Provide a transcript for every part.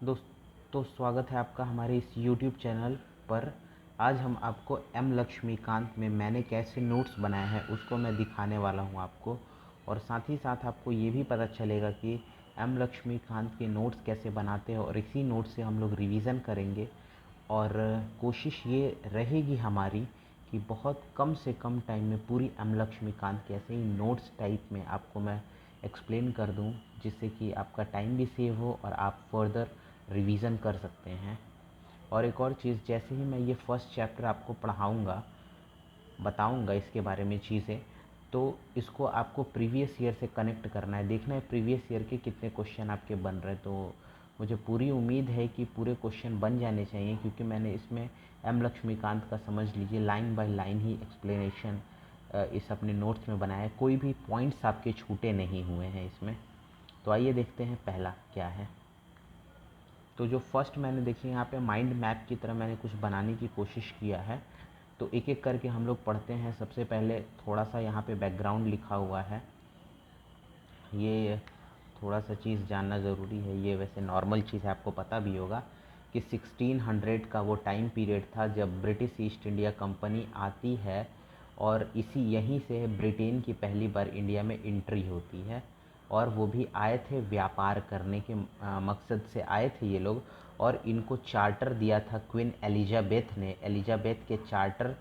दोस्तों स्वागत है आपका हमारे इस YouTube चैनल पर। आज हम आपको एम लक्ष्मीकांत में मैंने कैसे नोट्स बनाए हैं उसको मैं दिखाने वाला हूं आपको, और साथ ही साथ आपको ये भी पता चलेगा कि एम लक्ष्मीकांत के नोट्स कैसे बनाते हैं, और इसी नोट्स से हम लोग रिवीजन करेंगे। और कोशिश ये रहेगी हमारी कि बहुत कम से कम टाइम में पूरी एम लक्ष्मीकांत के ऐसे ही नोट्स टाइप में आपको मैं एक्सप्लेन कर दूं, जिससे कि आपका टाइम भी सेव हो और आप फर्दर रिवीजन कर सकते हैं। और एक और चीज़, जैसे ही मैं ये फर्स्ट चैप्टर आपको पढ़ाऊँगा, बताऊँगा इसके बारे में चीज़ें, तो इसको आपको प्रीवियस ईयर से कनेक्ट करना है, देखना है प्रीवियस ईयर के कितने क्वेश्चन आपके बन रहे हैं। तो मुझे पूरी उम्मीद है कि पूरे क्वेश्चन बन जाने चाहिए, क्योंकि मैंने इसमें एम लक्ष्मीकांत का समझ लीजिए line by line he explanation इस अपने नोट्स में बनाया है। कोई भी पॉइंट्स आपके छूटे नहीं हुए हैं इसमें। तो आइए देखते हैं पहला क्या है। तो जो फर्स्ट मैंने देखिए यहाँ पे माइंड मैप की तरह मैंने कुछ बनाने की कोशिश किया है। तो एक एक करके हम लोग पढ़ते हैं। सबसे पहले थोड़ा सा यहाँ पे बैकग्राउंड लिखा हुआ है, ये थोड़ा सा चीज़ जानना ज़रूरी है। ये वैसे नॉर्मल चीज़ है, आपको पता भी होगा कि 1600 का वो टाइम पीरियड था जब ब्रिटिश ईस्ट इंडिया कंपनी आती है, और इसी यहीं से ब्रिटेन की पहली बार इंडिया में एंट्री होती है। और वो भी आए थे व्यापार करने के मकसद से आए थे ये लोग। और इनको चार्टर दिया था क्वीन एलिजाबेथ ने। एलिजाबेथ के चार्टर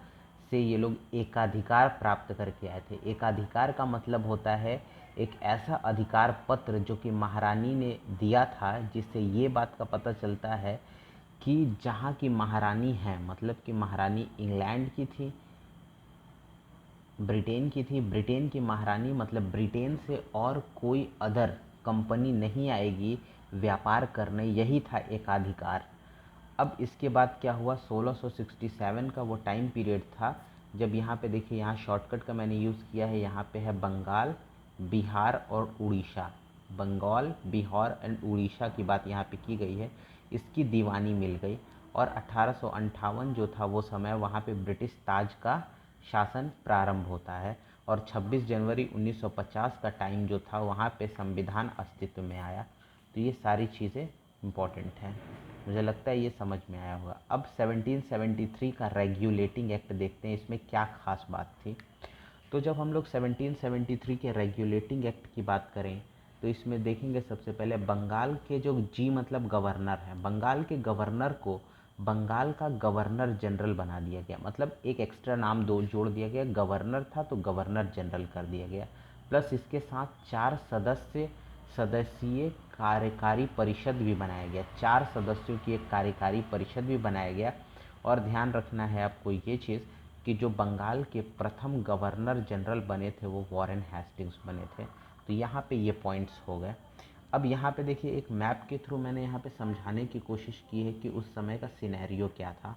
से ये लोग एकाधिकार प्राप्त करके आए थे। एकाधिकार का मतलब होता है एक ऐसा अधिकार पत्र जो कि महारानी ने दिया था, जिससे ये बात का पता चलता है कि जहाँ की महारानी है, मतलब कि महारानी इंग्लैंड की थी, ब्रिटेन की थी। ब्रिटेन की महारानी मतलब ब्रिटेन से और कोई अदर कंपनी नहीं आएगी व्यापार करने, यही था एकाधिकार। अब इसके बाद क्या हुआ, 1667 का वो टाइम पीरियड था जब यहाँ पे देखिए, यहाँ शॉर्टकट का मैंने यूज़ किया है। यहाँ पे है बंगाल, बिहार और उड़ीसा। बंगाल, बिहार एंड उड़ीसा की बात यहाँ पे की गई है। इसकी दीवानी मिल गई। और 1858 जो था वो समय, वहाँ पे ब्रिटिश ताज का शासन प्रारंभ होता है। और 26 जनवरी 1950 का टाइम जो था, वहाँ पे संविधान अस्तित्व में आया। तो ये सारी चीज़ें इम्पॉर्टेंट हैं, मुझे लगता है ये समझ में आया होगा। अब 1773 का रेगुलेटिंग एक्ट देखते हैं, इसमें क्या खास बात थी। तो जब हम लोग 1773 के रेगुलेटिंग एक्ट की बात करें, तो इसमें देखेंगे सबसे पहले बंगाल के जो जी मतलब गवर्नर हैं, बंगाल के गवर्नर को बंगाल का गवर्नर जनरल बना दिया गया। मतलब एक एक्स्ट्रा नाम दो जोड़ दिया गया, गवर्नर था तो गवर्नर जनरल कर दिया गया। प्लस इसके साथ 4 सदस्यीय कार्यकारी परिषद भी बनाया गया। 4 सदस्यों की एक कार्यकारी परिषद भी बनाया गया। और ध्यान रखना है आपको ये चीज़ कि जो बंगाल के प्रथम गवर्नर जनरल बने थे वो वॉरेन हेस्टिंग्स बने थे। तो यहाँ पे ये पॉइंट्स हो गए। अब यहाँ पे देखिए, एक मैप के थ्रू मैंने यहाँ पे समझाने की कोशिश की है कि उस समय का सिनेरियो क्या था।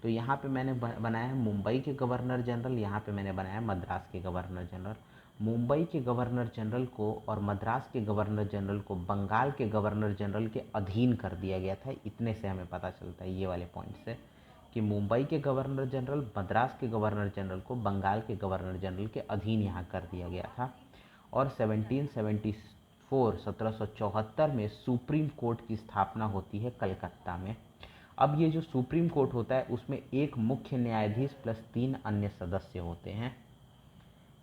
तो यहाँ पे मैंने बनाया है मुंबई के गवर्नर जनरल, यहाँ पे मैंने बनाया मद्रास के गवर्नर जनरल। मुंबई के गवर्नर जनरल को और मद्रास के गवर्नर जनरल को बंगाल के गवर्नर जनरल के अधीन कर दिया गया था। इतने से हमें पता चलता है ये वाले पॉइंट से कि मुंबई के गवर्नर जनरल मद्रास के गवर्नर जनरल को बंगाल के गवर्नर जनरल के अधीन यहाँ कर दिया गया था। और 1774 में सुप्रीम कोर्ट की स्थापना होती है कलकत्ता में। अब ये जो सुप्रीम कोर्ट होता है उसमें एक मुख्य न्यायाधीश प्लस 3 अन्य सदस्य होते हैं।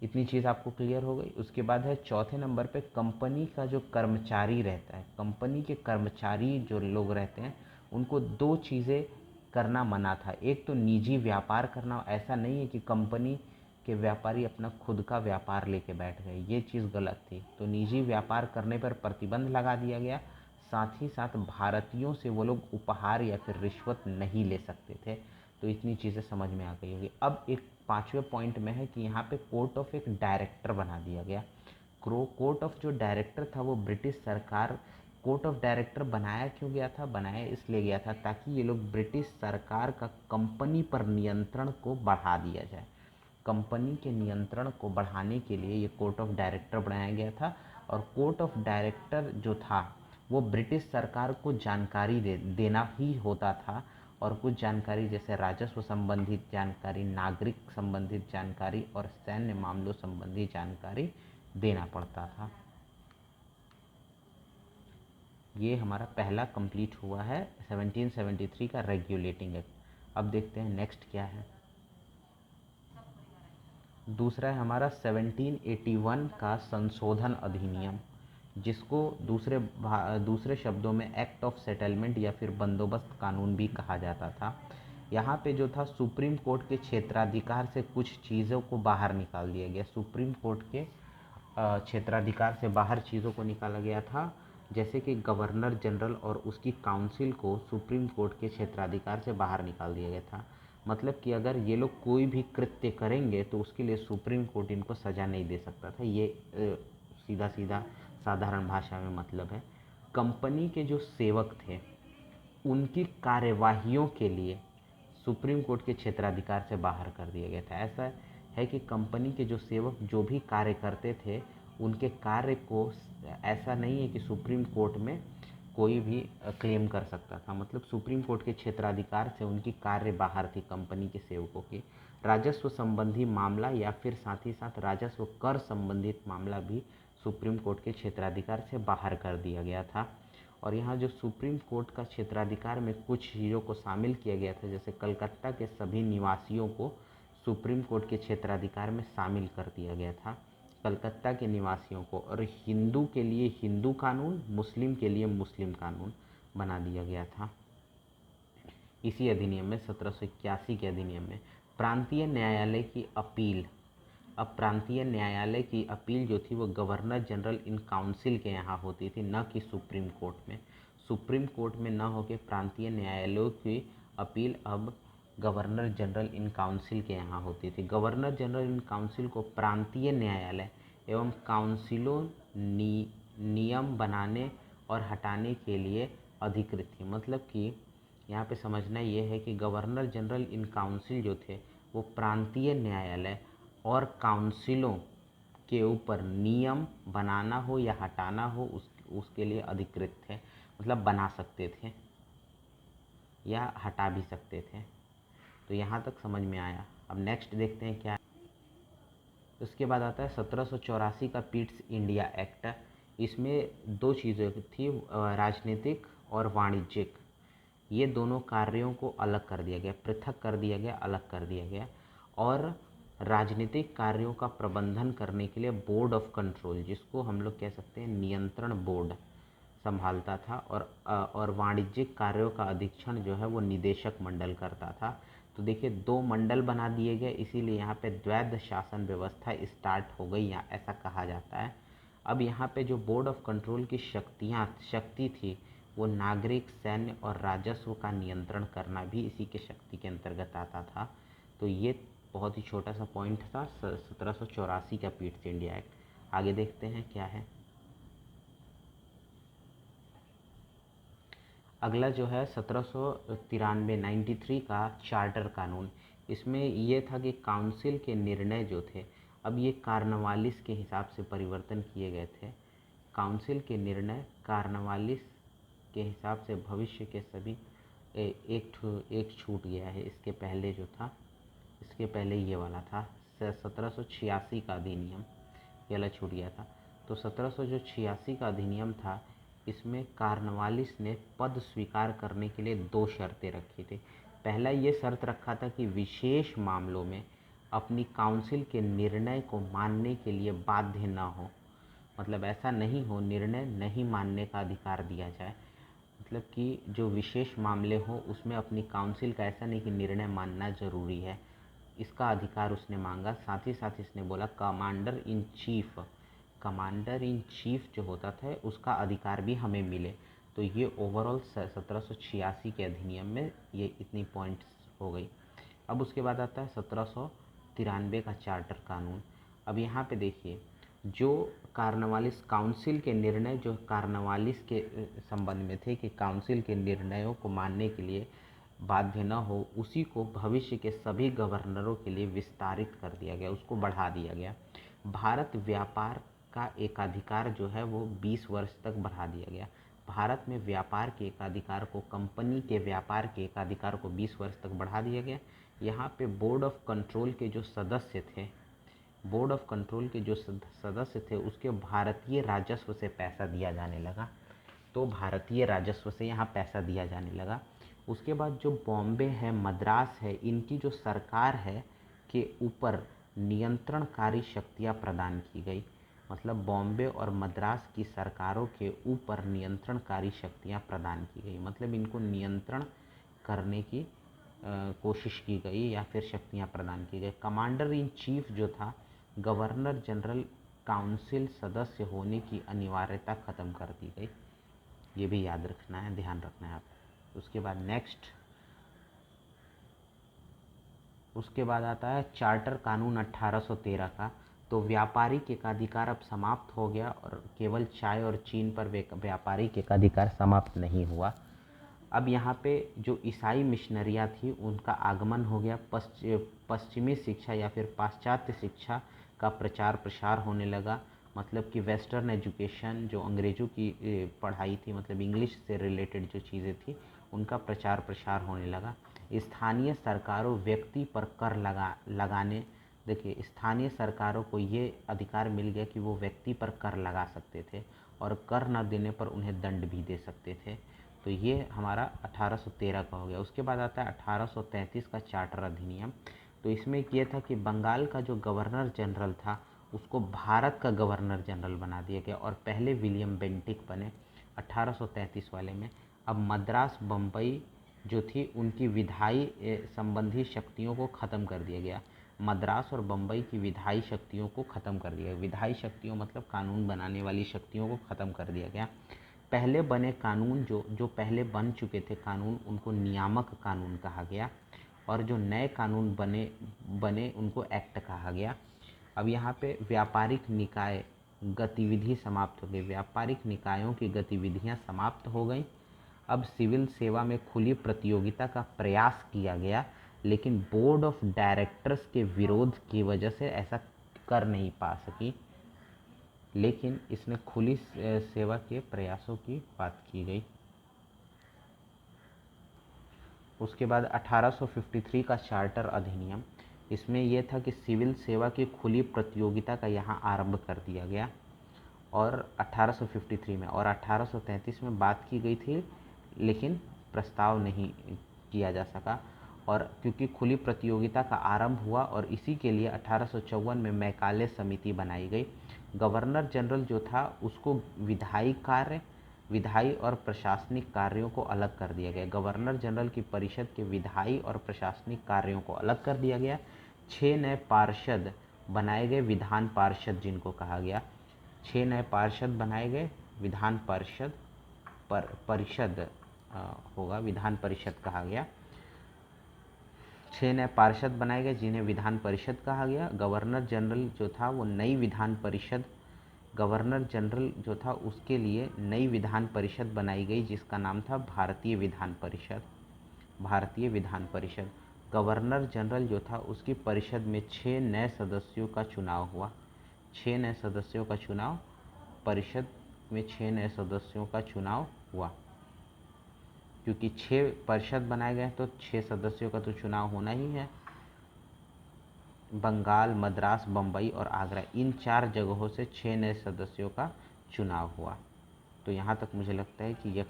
इतनी चीज़ आपको क्लियर हो गई। उसके बाद है चौथे नंबर पे कंपनी का जो कर्मचारी रहता है, कंपनी के कर्मचारी जो लोग रहते हैं उनको 2 चीज़ें करना मना था। एक तो निजी व्यापार करना, ऐसा नहीं है कि कंपनी के व्यापारी अपना खुद का व्यापार लेके बैठ गए, ये चीज़ गलत थी। तो निजी व्यापार करने पर प्रतिबंध लगा दिया गया। साथ ही साथ भारतीयों से वो लोग उपहार या फिर रिश्वत नहीं ले सकते थे। तो इतनी चीज़ें समझ में आ गई होगी। अब एक 5वें पॉइंट में है कि यहाँ पे कोर्ट ऑफ एक डायरेक्टर बना दिया गया। कोर्ट ऑफ जो डायरेक्टर था वो ब्रिटिश सरकार, कोर्ट ऑफ डायरेक्टर बनाया क्यों गया था, बनाया इसलिए गया था ताकि ये लोग ब्रिटिश सरकार का कंपनी पर नियंत्रण को बढ़ा दिया जाए। कंपनी के नियंत्रण को बढ़ाने के लिए ये कोर्ट ऑफ डायरेक्टर बनाया गया था। और कोर्ट ऑफ डायरेक्टर जो था वो ब्रिटिश सरकार को जानकारी देना ही होता था। और कुछ जानकारी जैसे राजस्व संबंधित जानकारी, नागरिक संबंधित जानकारी और सैन्य मामलों संबंधी जानकारी देना पड़ता था। ये हमारा पहला कंप्लीट हुआ है 1773 का रेगुलेटिंग एक्ट। अब देखते हैं नेक्स्ट क्या है। दूसरा है हमारा 1781 का संशोधन अधिनियम, जिसको दूसरे शब्दों में एक्ट ऑफ सेटलमेंट या फिर बंदोबस्त कानून भी कहा जाता था। यहाँ पे जो था सुप्रीम कोर्ट के क्षेत्राधिकार से कुछ चीज़ों को बाहर निकाल दिया गया। सुप्रीम कोर्ट के क्षेत्राधिकार से बाहर चीज़ों को निकाला गया था, जैसे कि गवर्नर जनरल और उसकी काउंसिल को सुप्रीम कोर्ट के क्षेत्राधिकार से बाहर निकाल दिया गया था। मतलब कि अगर ये लोग कोई भी कृत्य करेंगे तो उसके लिए सुप्रीम कोर्ट इनको सज़ा नहीं दे सकता था। ये सीधा सीधा साधारण भाषा में मतलब है। कंपनी के जो सेवक थे उनकी कार्यवाहियों के लिए सुप्रीम कोर्ट के क्षेत्राधिकार से बाहर कर दिया गया था। ऐसा है कि कंपनी के जो सेवक जो भी कार्य करते थे उनके कार्य को ऐसा नहीं है कि सुप्रीम कोर्ट में कोई भी क्लेम कर सकता था। मतलब सुप्रीम कोर्ट के क्षेत्राधिकार से उनकी कार्य बाहर थी कंपनी के सेवकों की। राजस्व संबंधी मामला या फिर साथ ही साथ राजस्व कर संबंधित मामला भी सुप्रीम कोर्ट के क्षेत्राधिकार से बाहर कर दिया गया था। और यहाँ जो सुप्रीम कोर्ट का क्षेत्राधिकार में कुछ चीज़ों को शामिल किया गया था, जैसे कलकत्ता के सभी निवासियों को सुप्रीम कोर्ट के क्षेत्राधिकार में शामिल कर दिया गया था, कलकत्ता के निवासियों को। और हिंदू के लिए हिंदू कानून, मुस्लिम के लिए मुस्लिम कानून बना दिया गया था इसी अधिनियम में, 1781 के अधिनियम में। प्रांतीय न्यायालय की अपील, अब प्रांतीय न्यायालय की अपील जो थी वो गवर्नर जनरल इन काउंसिल के यहाँ होती थी, न कि सुप्रीम कोर्ट में। सुप्रीम कोर्ट में न होकर प्रांतीय न्यायालयों की अपील अब गवर्नर जनरल इन काउंसिल के यहाँ होती थी। गवर्नर जनरल इन काउंसिल को प्रांतीय न्यायालय एवं काउंसिलों नियम बनाने और हटाने के लिए अधिकृत थी। मतलब कि यहाँ पे समझना ये है कि गवर्नर जनरल इन काउंसिल जो थे वो प्रांतीय न्यायालय और काउंसिलों के ऊपर नियम बनाना हो या हटाना हो उसके लिए अधिकृत थे। मतलब बना सकते थे या हटा भी सकते थे। तो यहाँ तक समझ में आया। अब नेक्स्ट देखते हैं क्या है। उसके बाद आता है 1784 का पिट्स इंडिया एक्ट। इसमें दो चीज़ें थी, राजनीतिक और वाणिज्यिक। ये दोनों कार्यों को अलग कर दिया गया, पृथक कर दिया गया, अलग कर दिया गया। और राजनीतिक कार्यों का प्रबंधन करने के लिए बोर्ड ऑफ कंट्रोल, जिसको हम लोग कह सकते हैं नियंत्रण बोर्ड, संभालता था। और वाणिज्यिक कार्यों का अधीक्षण जो है वो निदेशक मंडल करता था। तो देखिए दो मंडल बना दिए गए, इसीलिए यहाँ पे द्वैध शासन व्यवस्था स्टार्ट हो गई, यहाँ ऐसा कहा जाता है। अब यहाँ पे जो बोर्ड ऑफ कंट्रोल की शक्ति थी वो नागरिक, सैन्य और राजस्व का नियंत्रण करना भी इसी के शक्ति के अंतर्गत आता था। तो ये बहुत ही छोटा सा पॉइंट था 1784 का पिट्स इंडिया एक्ट। आगे देखते हैं क्या है। अगला जो है 1793 93 का चार्टर कानून। इसमें ये था कि काउंसिल के निर्णय जो थे अब ये कार्नवालिस के हिसाब से परिवर्तन किए गए थे। काउंसिल के निर्णय कार्नवालिस के हिसाब से भविष्य के सभी एक छूट गया है। इसके पहले जो था, इसके पहले ये वाला था 1786 का अधिनियम, ये वाला छूट गया था। तो 1786 का अधिनियम था, इसमें कार्नवालिस ने पद स्वीकार करने के लिए दो शर्तें रखी थी। पहला ये शर्त रखा था कि विशेष मामलों में अपनी काउंसिल के निर्णय को मानने के लिए बाध्य न हो। मतलब ऐसा नहीं हो, निर्णय नहीं मानने का अधिकार दिया जाए। मतलब कि जो विशेष मामले हो उसमें अपनी काउंसिल का ऐसा नहीं कि निर्णय मानना ज़रूरी है, इसका अधिकार उसने मांगा। साथ ही साथ इसने बोला कमांडर इन चीफ जो होता था उसका अधिकार भी हमें मिले। तो ये ओवरऑल 1786 के अधिनियम में ये इतनी पॉइंट्स हो गई। अब उसके बाद आता है 1793 का चार्टर कानून। अब यहाँ पे देखिए जो कार्नवालिस काउंसिल के निर्णय जो कार्नवालिस के संबंध में थे कि काउंसिल के निर्णयों को मानने के लिए बाध्य न हो, उसी को भविष्य के सभी गवर्नरों के लिए विस्तारित कर दिया गया, उसको बढ़ा दिया गया। भारत व्यापार का एकाधिकार जो है वो 20 वर्ष तक बढ़ा दिया गया। भारत में व्यापार के एकाधिकार को, कंपनी के व्यापार के एकाधिकार को 20 वर्ष तक बढ़ा दिया गया। यहाँ पे बोर्ड ऑफ कंट्रोल के जो सदस्य थे, बोर्ड ऑफ कंट्रोल के जो सदस्य थे उसके भारतीय राजस्व से पैसा दिया जाने लगा। तो भारतीय राजस्व से यहाँ पैसा दिया जाने लगा। उसके बाद जो बॉम्बे है, मद्रास है, इनकी जो सरकार है के ऊपर नियंत्रणकारी शक्तियाँ प्रदान की गई। मतलब बॉम्बे और मद्रास की सरकारों के ऊपर नियंत्रणकारी शक्तियाँ प्रदान की गई, मतलब इनको नियंत्रण करने की कोशिश की गई या फिर शक्तियाँ प्रदान की गई। कमांडर इन चीफ जो था, गवर्नर जनरल काउंसिल सदस्य होने की अनिवार्यता ख़त्म कर दी गई। ये भी याद रखना है, ध्यान रखना है आप। उसके बाद उसके बाद आता है चार्टर कानून 1813 का। तो व्यापारिक एकाधिकार अब समाप्त हो गया और केवल चाय और चीन पर व्यापारिक एकाधिकार समाप्त नहीं हुआ। अब यहाँ पे जो ईसाई मिशनरियाँ थी उनका आगमन हो गया। पश्चिमी शिक्षा या फिर पाश्चात्य शिक्षा का प्रचार प्रसार होने लगा। मतलब कि वेस्टर्न एजुकेशन, जो अंग्रेज़ों की पढ़ाई थी, मतलब इंग्लिश से रिलेटेड जो चीज़ें थी, उनका प्रचार प्रसार होने लगा। स्थानीय सरकारों व्यक्ति पर कर लगाने, देखिए स्थानीय सरकारों को ये अधिकार मिल गया कि वो व्यक्ति पर कर लगा सकते थे और कर न देने पर उन्हें दंड भी दे सकते थे। तो ये हमारा 1813 का हो गया। उसके बाद आता है 1833 का चार्टर अधिनियम। तो इसमें ये था कि बंगाल का जो गवर्नर जनरल था उसको भारत का गवर्नर जनरल बना दिया गया और पहले विलियम बेंटिक बने 1833 वाले में। अब मद्रास बम्बई जो थी उनकी विधायी संबंधी शक्तियों को ख़त्म कर दिया गया। मद्रास और बम्बई की विधायी शक्तियों को ख़त्म कर दिया गया। विधायी शक्तियों मतलब कानून बनाने वाली शक्तियों को ख़त्म कर दिया गया। पहले बने कानून जो पहले बन चुके थे कानून, उनको नियामक कानून कहा गया और जो नए कानून बने उनको एक्ट कहा गया। अब यहाँ पे व्यापारिक निकाय गतिविधि समाप्त हो गई। व्यापारिक निकायों की गतिविधियाँ समाप्त हो गई। अब सिविल सेवा में खुली प्रतियोगिता का प्रयास किया गया, लेकिन बोर्ड ऑफ डायरेक्टर्स के विरोध की वजह से ऐसा कर नहीं पा सकी। लेकिन इसमें खुली सेवा के प्रयासों की बात की गई। उसके बाद 1853 का चार्टर अधिनियम। इसमें यह था कि सिविल सेवा की खुली प्रतियोगिता का यहाँ आरंभ कर दिया गया और 1853 में, और 1833 में बात की गई थी लेकिन प्रस्ताव नहीं किया जा सका। और क्योंकि खुली प्रतियोगिता का आरंभ हुआ और इसी के लिए 1854 में मैकाले समिति बनाई गई। गवर्नर जनरल जो था उसको विधायी और प्रशासनिक कार्यों को अलग कर दिया गया। गवर्नर जनरल की परिषद के विधायी और प्रशासनिक कार्यों को अलग कर दिया गया। 6 नए पार्षद बनाए गए, विधान पार्षद जिनको कहा गया। 6 नए पार्षद बनाए गए, विधान परिषद परिषद होगा, विधान परिषद कहा गया। 6 नए पार्षद बनाए गए जिन्हें विधान परिषद कहा गया। गवर्नर जनरल जो था वो नई विधान परिषद, गवर्नर जनरल जो था उसके लिए नई विधान परिषद बनाई गई जिसका नाम था भारतीय विधान परिषद। भारतीय विधान परिषद। गवर्नर जनरल जो था उसकी परिषद में 6 नए सदस्यों का चुनाव हुआ। 6 नए सदस्यों का चुनाव, परिषद में 6 नए सदस्यों का चुनाव हुआ। क्योंकि 6 परिषद बनाए गए तो 6 सदस्यों का तो चुनाव होना ही है। बंगाल, मद्रास, बम्बई और आगरा, इन 4 जगहों से 6 नए सदस्यों का चुनाव हुआ। तो यहाँ तक मुझे लगता है कि यह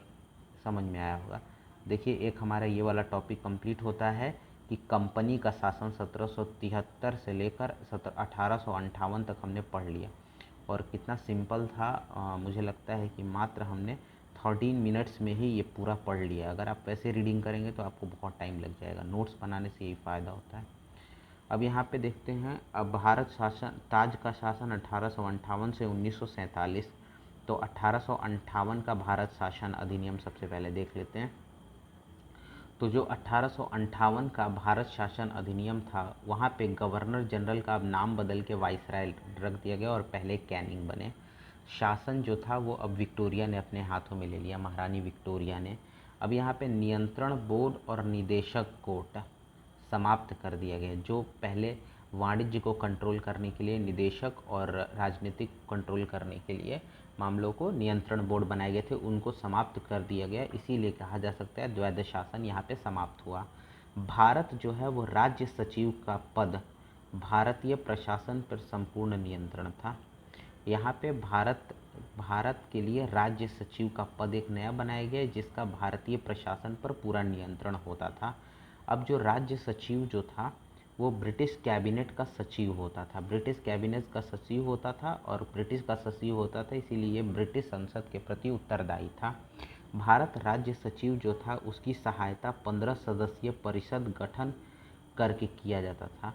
समझ में आया होगा। देखिए, एक हमारा ये वाला टॉपिक कंप्लीट होता है कि कंपनी का शासन 1773 से लेकर 1858 तक हमने पढ़ लिया और कितना सिंपल था। मुझे लगता है कि मात्र हमने 13 मिनट्स में ही ये पूरा पढ़ लिया। अगर आप वैसे रीडिंग करेंगे तो आपको बहुत टाइम लग जाएगा। नोट्स बनाने से यही फ़ायदा होता है। अब यहाँ पे देखते हैं, अब भारत शासन, ताज का शासन 1858 से 1947। तो 1858 का भारत शासन अधिनियम सबसे पहले देख लेते हैं। तो जो 1858 का भारत शासन अधिनियम था वहाँ पे गवर्नर जनरल का अब नाम बदल के वाइसराय रख दिया गया और पहले कैनिंग बने। शासन जो था वो अब विक्टोरिया ने अपने हाथों में ले लिया, महारानी विक्टोरिया ने। अब यहाँ पे नियंत्रण बोर्ड और निदेशक कोर्ट समाप्त कर दिया गया। जो पहले वाणिज्य को कंट्रोल करने के लिए निदेशक और राजनीतिक कंट्रोल करने के लिए मामलों को नियंत्रण बोर्ड बनाए गए थे, उनको समाप्त कर दिया गया। इसीलिए कहा जा सकता है द्वैध शासन यहाँ पे समाप्त हुआ। भारत जो है वो राज्य सचिव का पद भारतीय प्रशासन पर संपूर्ण नियंत्रण था। यहाँ पे भारत भारत के लिए राज्य सचिव का पद एक नया बनाया गया जिसका भारतीय प्रशासन पर पूरा नियंत्रण होता था। अब जो राज्य सचिव जो था वो ब्रिटिश कैबिनेट का सचिव होता था, ब्रिटिश कैबिनेट का सचिव होता था और ब्रिटिश का सचिव होता था, इसीलिए ब्रिटिश संसद के प्रति उत्तरदायी था। भारत राज्य सचिव जो था उसकी सहायता 15 सदस्यीय परिषद गठन करके किया जाता था।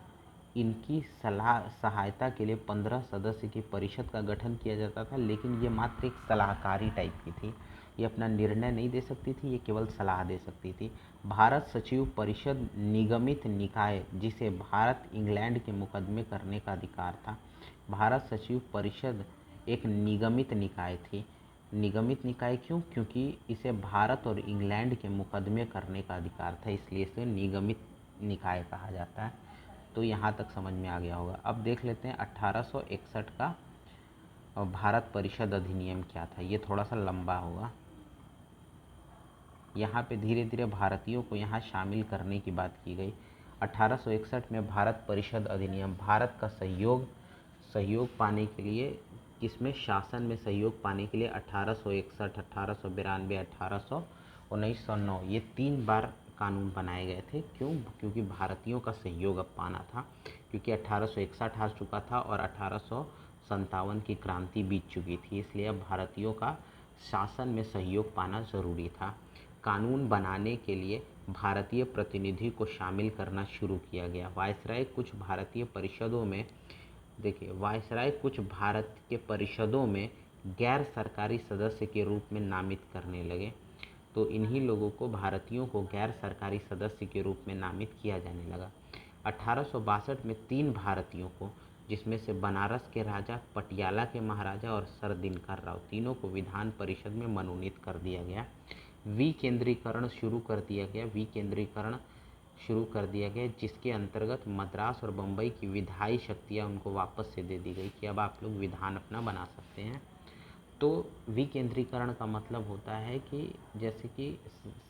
इनकी सलाह सहायता के लिए 15 सदस्य की परिषद का गठन किया जाता था, लेकिन ये मात्र एक सलाहकारी टाइप की थी, ये अपना निर्णय नहीं दे सकती थी, ये केवल सलाह दे सकती थी। भारत सचिव परिषद निगमित निकाय जिसे भारत इंग्लैंड के मुकदमे करने का अधिकार था। भारत सचिव परिषद एक निगमित निकाय थी। निगमित निकाय क्यों? क्योंकि इसे भारत और इंग्लैंड के मुकदमे करने का अधिकार था, इसलिए इसे निगमित निकाय कहा जाता है। तो यहाँ तक समझ में आ गया होगा। अब देख लेते हैं 1861 का भारत परिषद अधिनियम क्या था। ये थोड़ा सा लंबा होगा। यहाँ पे धीरे धीरे भारतीयों को यहाँ शामिल करने की बात की गई। 1861 में भारत परिषद अधिनियम भारत का सहयोग पाने के लिए, किसमें? शासन में सहयोग पाने के लिए 1861, 1892, 1909 ये 3 बार कानून बनाए गए थे। क्यों? क्योंकि भारतीयों का सहयोग अब पाना था, क्योंकि 1861 हार चुका था और 1857 की क्रांति बीत चुकी थी, इसलिए अब भारतीयों का शासन में सहयोग पाना ज़रूरी था। कानून बनाने के लिए भारतीय प्रतिनिधि को शामिल करना शुरू किया गया। वायसराय कुछ भारतीय परिषदों में, देखिए, वायसराय कुछ भारत के परिषदों में गैर सरकारी सदस्य के रूप में नामित करने लगे। तो इन्हीं लोगों को, भारतीयों को गैर सरकारी सदस्य के रूप में नामित किया जाने लगा। 1862 में 3 भारतीयों को, जिसमें से बनारस के राजा, पटियाला के महाराजा और सर दिनकर राव, तीनों को विधान परिषद में मनोनीत कर दिया गया। विकेंद्रीकरण शुरू कर दिया गया। विकेंद्रीकरण शुरू कर दिया गया जिसके अंतर्गत मद्रास और बम्बई की विधायी शक्तियाँ उनको वापस से दे दी गई कि अब आप लोग विधान अपना बना सकते हैं। तो विकेंद्रीकरण का मतलब होता है कि जैसे कि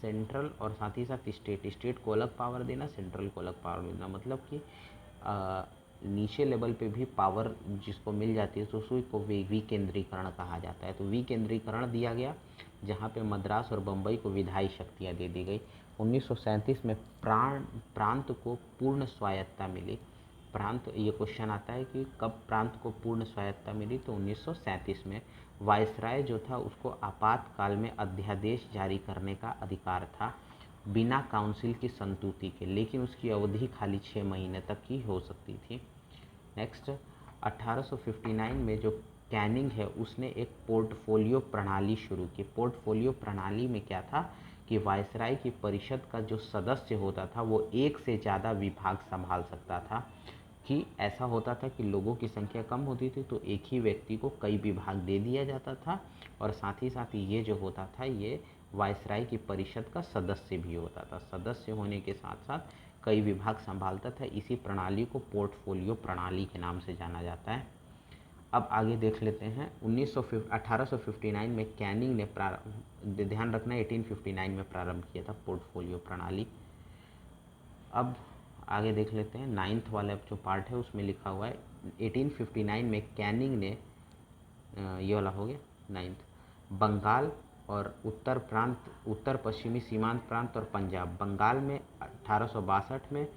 सेंट्रल और साथ ही साथ स्टेट को अलग पावर देना, सेंट्रल को अलग पावर देना, मतलब कि नीचे लेवल पे भी पावर जिसको मिल जाती है तो उसी को विकेंद्रीकरण कहा जाता है। तो विकेंद्रीकरण दिया गया जहाँ पे मद्रास और बम्बई को विधायी शक्तियाँ दे दी गई। 1937 में प्रांत को पूर्ण स्वायत्तता मिली। प्रांत, ये क्वेश्चन आता है कि कब प्रांत को पूर्ण स्वायत्तता मिली, तो 1937 में। वायसराय जो था उसको आपातकाल में अध्यादेश जारी करने का अधिकार था बिना काउंसिल की संतुति के, लेकिन उसकी अवधि खाली 6 महीने तक की हो सकती थी। नेक्स्ट, 1859 में जो कैनिंग है उसने एक पोर्टफोलियो प्रणाली शुरू की। पोर्टफोलियो प्रणाली में क्या था कि वायसराय की परिषद का जो सदस्य होता था वो एक से ज़्यादा विभाग संभाल सकता था। कि ऐसा होता था कि लोगों की संख्या कम होती थी तो एक ही व्यक्ति को कई विभाग दे दिया जाता था, और साथ ही ये जो होता था ये वायसराय की परिषद का सदस्य भी होता था। सदस्य होने के साथ साथ कई विभाग संभालता था। इसी प्रणाली को पोर्टफोलियो प्रणाली के नाम से जाना जाता है। अब आगे देख लेते हैं 1859 में कैनिंग ने ध्यान रखना 1859 में प्रारंभ किया था पोर्टफोलियो प्रणाली। अब आगे देख लेते हैं 9th वाला जो पार्ट है उसमें लिखा हुआ है 1859 में कैनिंग ने, ये वाला हो गया 9th, बंगाल और उत्तर पश्चिमी सीमांत प्रांत और पंजाब। बंगाल में 1862 में,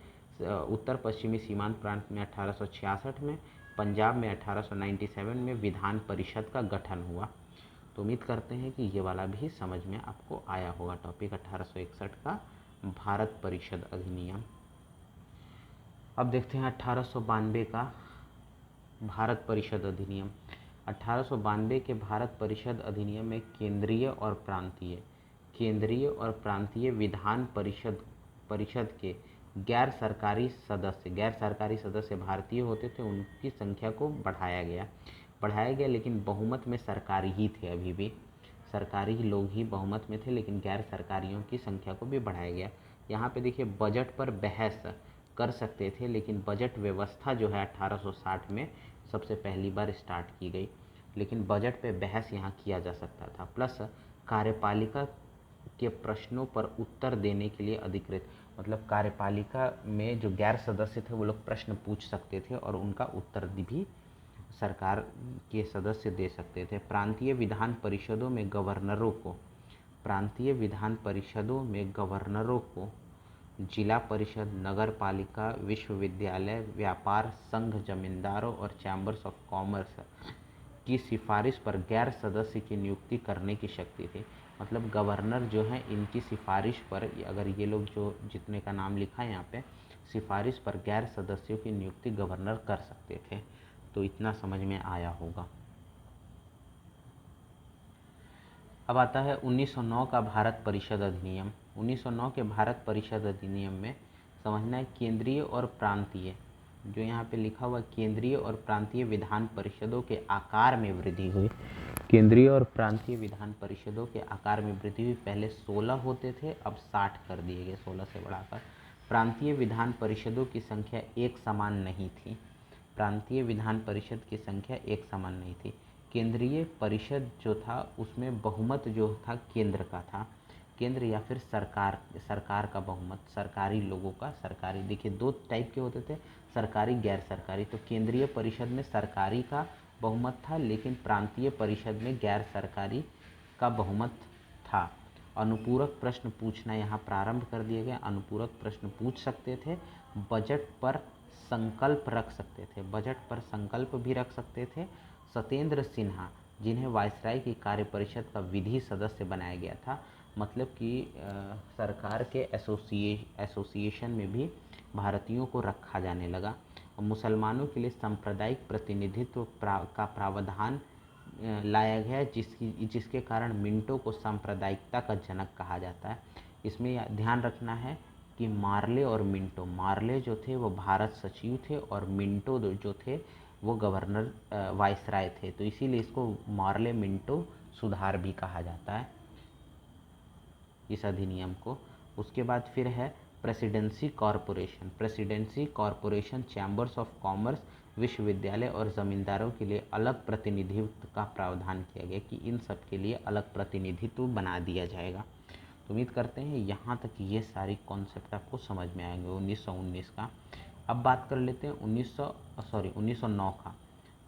उत्तर पश्चिमी सीमांत प्रांत में 1866 में, पंजाब में 1897 में विधान परिषद का गठन हुआ। तो उम्मीद करते हैं कि ये वाला भी समझ में आपको आया होगा टॉपिक 1861 का भारत परिषद अधिनियम। अब देखते हैं 1892 का भारत परिषद अधिनियम। 1892 के भारत परिषद अधिनियम में केंद्रीय और प्रांतीय विधान परिषद के गैर सरकारी सदस्य भारतीय होते थे, उनकी संख्या को बढ़ाया गया, लेकिन बहुमत में सरकारी ही थे। अभी भी सरकारी लोग ही बहुमत में थे, लेकिन गैर सरकारियों की संख्या को भी बढ़ाया गया। यहाँ पे देखिए बजट पर बहस कर सकते थे, लेकिन बजट व्यवस्था जो है 1860 में सबसे पहली बार स्टार्ट की गई, लेकिन बजट पे बहस यहाँ किया जा सकता था। प्लस कार्यपालिका के प्रश्नों पर उत्तर देने के लिए अधिकृत, मतलब कार्यपालिका में जो गैर सदस्य थे वो लोग प्रश्न पूछ सकते थे और उनका उत्तर भी सरकार के सदस्य दे सकते थे। प्रांतीय विधान परिषदों में गवर्नरों को जिला परिषद, नगर पालिका, विश्वविद्यालय, व्यापार संघ, जमींदारों और चैम्बर्स ऑफ कॉमर्स की सिफारिश पर गैर सदस्य की नियुक्ति करने की शक्ति थी। मतलब गवर्नर जो हैं इनकी सिफारिश पर, अगर ये लोग जो जितने का नाम लिखा है यहाँ पे, सिफारिश पर गैर सदस्यों की नियुक्ति गवर्नर कर सकते थे। तो इतना समझ में आया होगा। अब आता है 1909 का भारत परिषद अधिनियम। 1909 के भारत परिषद अधिनियम में समझना है केंद्रीय और प्रांतीय, जो यहाँ पे लिखा हुआ केंद्रीय और प्रांतीय विधान परिषदों के आकार में वृद्धि हुई। केंद्रीय और प्रांतीय विधान परिषदों के आकार में वृद्धि हुई। पहले 16 होते थे, अब 60 कर दिए गए, 16 से बढ़ाकर। प्रांतीय विधान परिषदों की संख्या एक समान नहीं थी। प्रांतीय विधान परिषद की संख्या एक समान नहीं थी। केंद्रीय परिषद जो था उसमें बहुमत जो था केंद्र का था, केंद्र या फिर सरकार का बहुमत, सरकारी लोगों का, सरकारी देखिए दो टाइप के होते थे, सरकारी गैर सरकारी। तो केंद्रीय परिषद में सरकारी का बहुमत था, लेकिन प्रांतीय परिषद में गैर सरकारी का बहुमत था। अनुपूरक प्रश्न पूछना यहाँ प्रारंभ कर दिया गया। अनुपूरक प्रश्न पूछ सकते थे। बजट पर संकल्प रख सकते थे, बजट पर संकल्प भी रख सकते थे। सत्येंद्र सिन्हा, जिन्हें वायसराय की कार्य परिषद का विधि सदस्य बनाया गया था, मतलब कि सरकार के एसोसिएशन में भी भारतीयों को रखा जाने लगा। मुसलमानों के लिए सांप्रदायिक प्रतिनिधित्व का प्रावधान लाया गया, जिसके कारण मिंटो को सांप्रदायिकता का जनक कहा जाता है। इसमें ध्यान रखना है कि मार्ले और मिंटो, मार्ले जो थे वो भारत सचिव थे और मिंटो जो थे वो गवर्नर वायसराय थे, तो इसीलिए इसको मार्ले मिंटो सुधार भी कहा जाता है इस अधिनियम को। उसके बाद फिर है presidency corporation. Presidency corporation chambers of commerce, विश्वविद्यालय और ज़मींदारों के लिए अलग प्रतिनिधित्व का प्रावधान किया गया कि इन सब के लिए अलग प्रतिनिधित्व बना दिया जाएगा। तो उम्मीद करते हैं यहाँ तक ये सारी कॉन्सेप्ट आपको समझ में आएंगे 1919 का। अब बात कर लेते हैं 1909 का।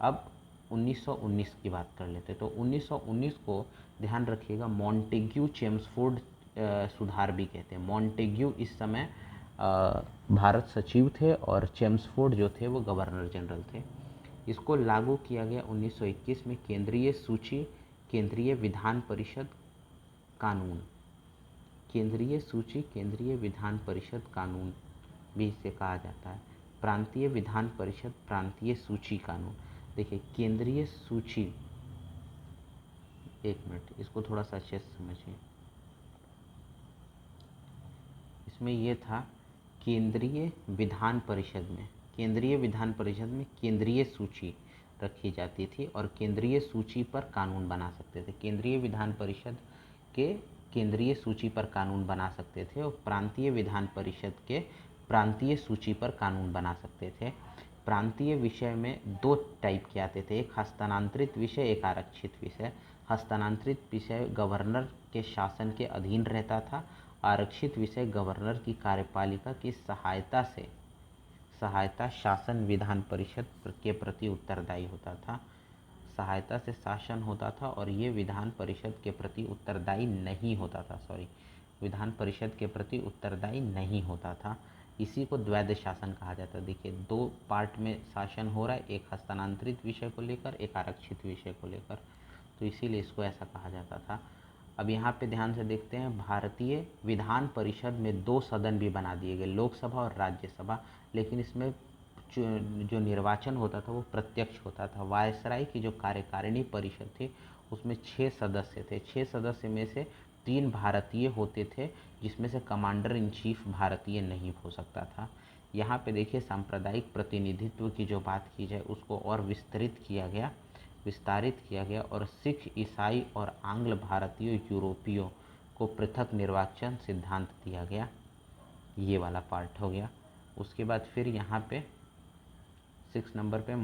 अब 1919 की बात कर लेते हैं। तो 1919 को ध्यान रखिएगा मॉन्टेग्यू चेम्सफोर्ड सुधार भी कहते हैं। मॉन्टेग्यू इस समय भारत सचिव थे और चेम्सफोर्ड जो थे वो गवर्नर जनरल थे। इसको लागू किया गया 1921 में। केंद्रीय सूची, केंद्रीय विधान परिषद कानून, केंद्रीय सूची, केंद्रीय विधान परिषद कानून भी इसे कहा जाता है। प्रांतीय विधान परिषद, प्रांतीय सूची कानून। देखिए केंद्रीय सूची, एक मिनट इसको थोड़ा सा अच्छे से समझिए। इसमें यह था केंद्रीय विधान परिषद में, केंद्रीय विधान परिषद में केंद्रीय सूची रखी जाती थी और केंद्रीय सूची पर कानून बना सकते थे। केंद्रीय विधान परिषद के केंद्रीय सूची पर कानून बना सकते थे और प्रांतीय विधान परिषद के प्रांतीय सूची पर कानून बना सकते थे। प्रांतीय विषय में दो टाइप के आते थे, एक हस्तांतरित विषय, एक आरक्षित विषय। हस्तांतरित विषय गवर्नर के शासन के अधीन रहता था। आरक्षित विषय गवर्नर की कार्यपालिका की सहायता शासन विधान परिषद के प्रति उत्तरदायी होता था। सहायता से शासन होता था और ये विधान परिषद के प्रति उत्तरदायी नहीं होता था, विधान परिषद के प्रति उत्तरदायी नहीं होता था। इसी को द्वैध शासन कहा जाता है। देखिए दो पार्ट में शासन हो रहा है, एक हस्तांतरित विषय को लेकर, एक आरक्षित विषय को लेकर, तो इसीलिए इसको ऐसा कहा जाता था। अब यहाँ पे ध्यान से देखते हैं, भारतीय विधान परिषद में दो सदन भी बना दिए गए, लोकसभा और राज्यसभा, लेकिन इसमें जो निर्वाचन होता था वो प्रत्यक्ष होता था। वायसराय की जो कार्यकारिणी परिषद थी उसमें 6 सदस्य थे। 6 सदस्य में से 3 भारतीय होते थे, जिसमें से कमांडर इन चीफ भारतीय नहीं हो सकता था। यहाँ पे देखिए सांप्रदायिक प्रतिनिधित्व की जो बात की जाए उसको और विस्तारित किया गया और सिख, ईसाई और आंग्ल भारतीय यूरोपियों को पृथक निर्वाचन सिद्धांत दिया गया। ये वाला पार्ट हो गया। उसके बाद फिर यहाँ पे 6 नंबर पे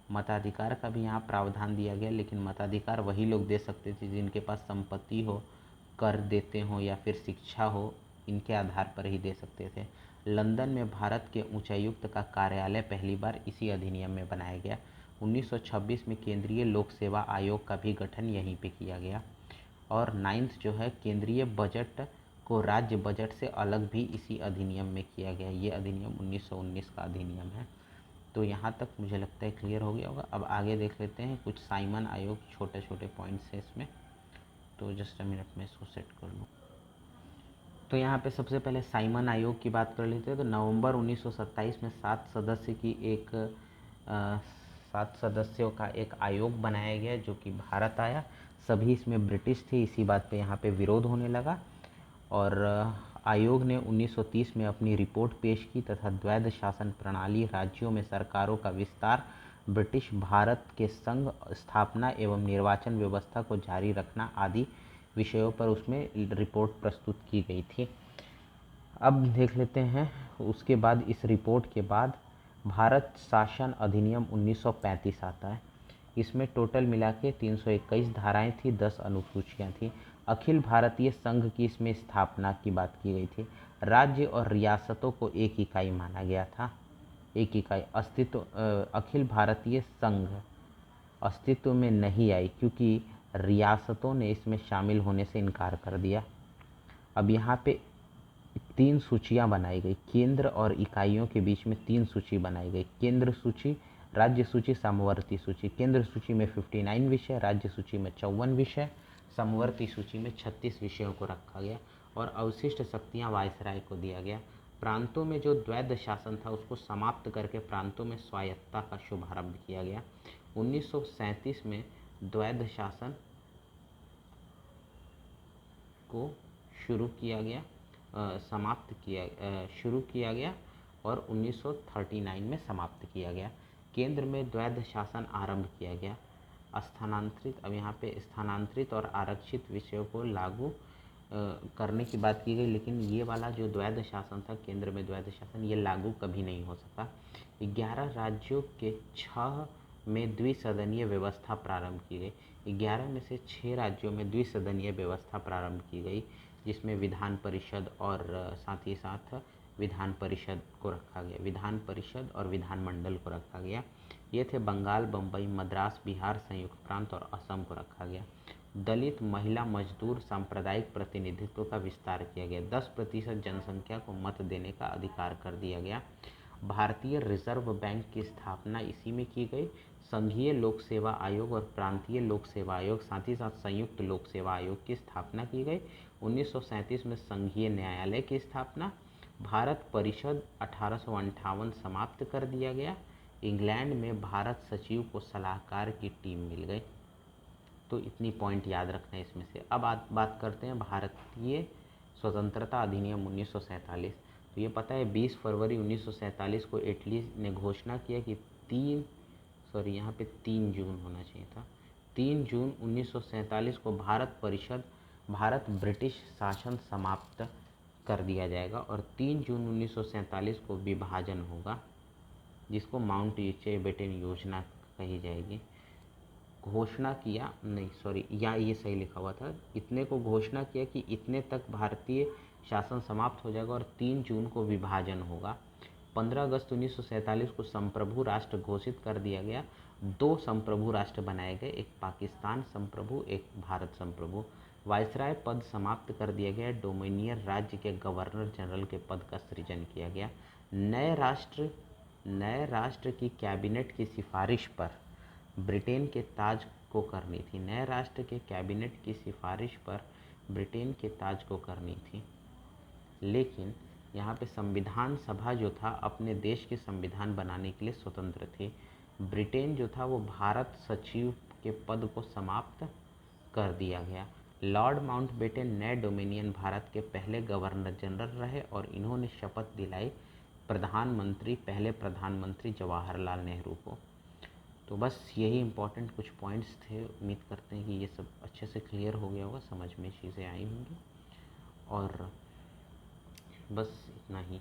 मताधिकार का भी यहाँ प्रावधान दिया गया, लेकिन मताधिकार वही लोग दे सकते थे जिनके पास संपत्ति हो, कर देते हो या फिर शिक्षा हो, इनके आधार पर ही दे सकते थे। लंदन में भारत के उच्चायुक्त का कार्यालय पहली बार इसी अधिनियम में बनाया गया। 1926 में केंद्रीय लोक सेवा आयोग का भी गठन यहीं पे किया गया। और 9th जो है, केंद्रीय बजट को राज्य बजट से अलग भी इसी अधिनियम में किया गया। ये अधिनियम 1919 का अधिनियम है। तो यहाँ तक मुझे लगता है क्लियर हो गया होगा। अब आगे देख लेते हैं कुछ साइमन आयोग, छोटे छोटे पॉइंट्स हैं इसमें। तो जस्ट अ मिनट में इसको सेट कर लूँ। तो यहाँ पे सबसे पहले साइमन आयोग की बात कर लेते हैं। तो नवंबर 1927 में 7 सदस्यों का एक आयोग बनाया गया जो कि भारत आया। सभी इसमें ब्रिटिश थे, इसी बात पे यहाँ पे विरोध होने लगा। और आयोग ने 1930 में अपनी रिपोर्ट पेश की तथा द्वैध शासन प्रणाली, राज्यों में सरकारों का विस्तार, ब्रिटिश भारत के संघ स्थापना एवं निर्वाचन व्यवस्था को जारी रखना आदि विषयों पर उसमें रिपोर्ट प्रस्तुत की गई थी। अब देख लेते हैं उसके बाद, इस रिपोर्ट के बाद भारत शासन अधिनियम 1935 आता है। इसमें टोटल मिला के 321 धाराएँ थी, 10 अनुसूचियाँ थी। अखिल भारतीय संघ की इसमें स्थापना की बात की गई थी। राज्य और रियासतों को एक इकाई माना गया था, एक इकाई अस्तित्व। अखिल भारतीय संघ अस्तित्व में नहीं आई क्योंकि रियासतों ने इसमें शामिल होने से इनकार कर दिया। अब यहाँ पे 3 सूचियाँ बनाई गई, केंद्र और इकाइयों के बीच में 3 सूची बनाई गई। केंद्र सूची, राज्य सूची, समवर्ती सूची। केंद्र सूची में 59 विषय, राज्य सूची में 54 विषय, समवर्ती सूची में 36 विषयों को रखा गया और अवशिष्ट शक्तियाँ वायसराय को दिया गया। प्रांतों में जो द्वैध शासन था उसको समाप्त करके प्रांतों में स्वायत्तता का शुभारंभ किया गया। 1937 में द्वैध शासन को शुरू किया गया, शुरू किया गया और 1939 में समाप्त किया गया। केंद्र में द्वैध शासन आरंभ किया गया। स्थानांतरित, अब यहाँ पे स्थानांतरित और आरक्षित विषयों को लागू करने की बात की गई, लेकिन ये वाला जो द्वैध शासन था, केंद्र में द्वैध शासन, ये लागू कभी नहीं हो सका। 11 राज्यों के 6 में द्विसदनीय व्यवस्था प्रारंभ की गई। 11 में से 6 राज्यों में द्विसदनीय व्यवस्था प्रारंभ की गई, जिसमें विधान परिषद और साथ ही साथ विधान परिषद को रखा गया, विधान परिषद और विधानमंडल को रखा गया। ये थे बंगाल, बम्बई, मद्रास, बिहार, संयुक्त प्रांत और असम को रखा गया। दलित, महिला, मजदूर, सांप्रदायिक प्रतिनिधित्व का विस्तार किया गया। 10% जनसंख्या को मत देने का अधिकार कर दिया गया। भारतीय रिजर्व बैंक की स्थापना इसी में की गई। संघीय लोक सेवा आयोग और प्रांतीय लोक सेवा आयोग, साथ ही साथ संयुक्त लोक सेवा आयोग की स्थापना की गई। 1937 में संघीय न्यायालय की स्थापना। भारत परिषद 1858 समाप्त कर दिया गया। इंग्लैंड में भारत सचिव को सलाहकार की टीम मिल गई। तो इतनी पॉइंट याद रखना है इसमें से। अब बात करते हैं भारतीय स्वतंत्रता अधिनियम 1947। तो ये पता है 20 फरवरी 1947 को इटली ने घोषणा किया कि 3 जून होना चाहिए था। 3 जून 1947 को भारत ब्रिटिश शासन समाप्त कर दिया जाएगा और 3 जून 1947 को विभाजन होगा, जिसको माउंटबेटन योजना कही जाएगी। घोषणा किया, नहीं सॉरी, या ये सही लिखा हुआ था, इतने को घोषणा किया कि इतने तक भारतीय शासन समाप्त हो जाएगा और 3 जून को विभाजन होगा। 15 अगस्त 1947 को संप्रभु राष्ट्र घोषित कर दिया गया। 2 संप्रभु राष्ट्र बनाए गए, एक पाकिस्तान संप्रभु, एक भारत संप्रभु। वायसराय पद समाप्त कर दिया गया। डोमिनियन राज्य के गवर्नर जनरल के पद का सृजन किया गया। नए राष्ट्र की कैबिनेट की सिफारिश पर ब्रिटेन के ताज को करनी थी। नए राष्ट्र के कैबिनेट की सिफारिश पर ब्रिटेन के ताज को करनी थी, लेकिन यहाँ पे संविधान सभा जो था अपने देश के संविधान बनाने के लिए स्वतंत्र थी। ब्रिटेन जो था वो भारत सचिव के पद को समाप्त कर दिया गया। लॉर्ड माउंटबेटन नए डोमिनियन भारत के पहले गवर्नर जनरल रहे और इन्होंने शपथ दिलाई पहले प्रधानमंत्री जवाहरलाल नेहरू को। तो बस यही इम्पोर्टेंट कुछ पॉइंट्स थे। उम्मीद करते हैं कि ये सब अच्छे से क्लियर हो गया होगा, समझ में चीज़ें आई होंगी, और बस इतना ही।